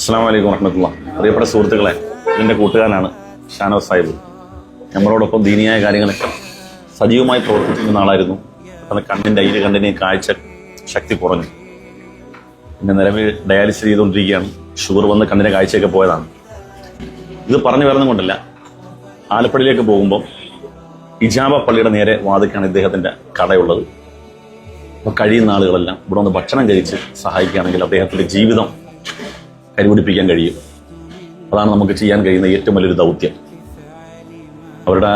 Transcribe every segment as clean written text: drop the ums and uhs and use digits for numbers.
അസ്സലാമു അലൈക്കും വറഹ്മത്തുള്ളാഹി. പ്രിയപ്പെട്ട സുഹൃത്തുക്കളെ, ഇതിൻ്റെ കൂട്ടുകാരനാണ് ഷാനവാസ് സാഹിബ്. നമ്മളോടൊപ്പം ദീനിയായ കാര്യങ്ങളൊക്കെ സജീവമായി പ്രവർത്തിക്കുന്ന ആളായിരുന്നു. പെട്ടെന്ന് കണ്ണിൻ്റെയും കാഴ്ച ശക്തി കുറഞ്ഞു. പിന്നെ നിലവിൽ ഡയാലിസിസ് ചെയ്തുകൊണ്ടിരിക്കുകയാണ്. ഷുഗർ വന്ന് കണ്ണിൻ്റെ കാഴ്ചയൊക്കെ പോയതാണ്. ഇത് പറഞ്ഞു വരുന്നത് കൊണ്ടല്ല, ആലപ്പുഴയിലേക്ക് പോകുമ്പോൾ ഇജാബ പള്ളിയുടെ നേരെ വാതിക്കാണ് ഇദ്ദേഹത്തിൻ്റെ കടയുള്ളത്. അപ്പോൾ കഴിയുന്ന ആളുകളെല്ലാം ഇവിടെ വന്ന് ഭക്ഷണം കഴിച്ച് സഹായിക്കുകയാണെങ്കിൽ അദ്ദേഹത്തിൻ്റെ ജീവിതം കരുപിടിപ്പിക്കാൻ കഴിയും. അതാണ് നമുക്ക് ചെയ്യാൻ കഴിയുന്ന ഏറ്റവും വലിയൊരു ദൗത്യം. അവരുടെ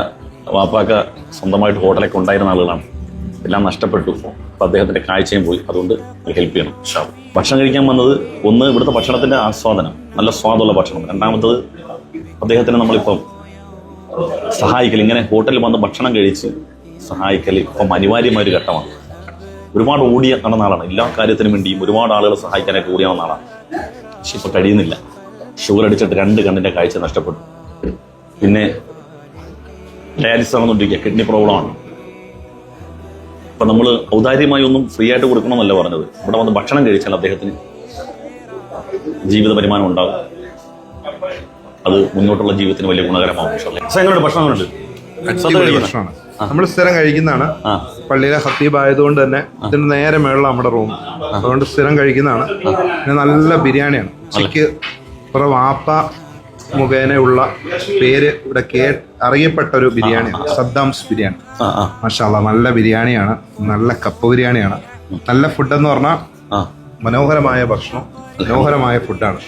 വാപ്പാക്ക സ്വന്തമായിട്ട് ഹോട്ടലൊക്കെ ഉണ്ടായിരുന്ന ആളുകളാണ്. എല്ലാം നഷ്ടപ്പെട്ടു. അപ്പോൾ അദ്ദേഹത്തിൻ്റെ കാഴ്ചയും പോയി. അതുകൊണ്ട് ഹെൽപ്പ് ചെയ്യണം. ഭക്ഷണം കഴിക്കാൻ വന്നത്, ഒന്ന് ഇവിടുത്തെ ഭക്ഷണത്തിൻ്റെ ആസ്വാദനം, നല്ല സ്വാദുള്ള ഭക്ഷണം. രണ്ടാമത്തത് അദ്ദേഹത്തിന് നമ്മളിപ്പം സഹായിക്കൽ, ഇങ്ങനെ ഹോട്ടലിൽ വന്ന് ഭക്ഷണം കഴിച്ച് സഹായിക്കൽ ഇപ്പം അനിവാര്യമായൊരു ഘട്ടമാണ്. ഒരുപാട് ഓടിയ നടന്ന ആളാണ്. എല്ലാ കാര്യത്തിനും വേണ്ടിയും ഒരുപാട് ആളുകളെ സഹായിക്കാനായിട്ട് ഓടിയ വന്ന ആളാണ്. പക്ഷെ ഇപ്പോൾ കഴിയുന്നില്ല. ഷുഗർ അടിച്ചിട്ട് 2 കണ്ണിൻ്റെ കാഴ്ച നഷ്ടപ്പെട്ടു. പിന്നെ ഡയാലിസിസ് ആണെന്നുണ്ടെങ്കിൽ കിഡ്നി പ്രോബ്ലമാണ്. അപ്പം നമ്മൾ ഔദാര്യമായി ഒന്നും ഫ്രീ ആയിട്ട് കൊടുക്കണമെന്നല്ല പറഞ്ഞത്. ഇവിടെ വന്ന് ഭക്ഷണം കഴിച്ചാൽ അദ്ദേഹത്തിന് ജീവിത വരുമാനം ഉണ്ടാകും. അത് മുന്നോട്ടുള്ള ജീവിതത്തിന് വലിയ ഗുണകരമാവും. എങ്ങനെയുണ്ട് ഭക്ഷണം? നമ്മൾ സ്ഥിരം കഴിക്കുന്നതാണ്. പള്ളിയിലെ ഹത്തീബ് ആയതുകൊണ്ട് തന്നെ ഇതിന് നേരെ മേളിൽ നമ്മുടെ റൂം, അതുകൊണ്ട് സ്ഥിരം കഴിക്കുന്നതാണ്. പിന്നെ നല്ല ബിരിയാണിയാണ്. ഉച്ചയ്ക്ക് കുറെ വാപ്പ മുഖേനയുള്ള പേര് ഇവിടെ അറിയപ്പെട്ട ഒരു ബിരിയാണിയാണ്, സദ്ദാംസ് ബിരിയാണി. മാഷാ അല്ലാഹ്, നല്ല ബിരിയാണിയാണ്. നല്ല കപ്പ് ബിരിയാണിയാണ്. നല്ല ഫുഡ് എന്ന് പറഞ്ഞാൽ മനോഹരമായ ഭക്ഷണം, മനോഹരമായ ഫുഡാണ്.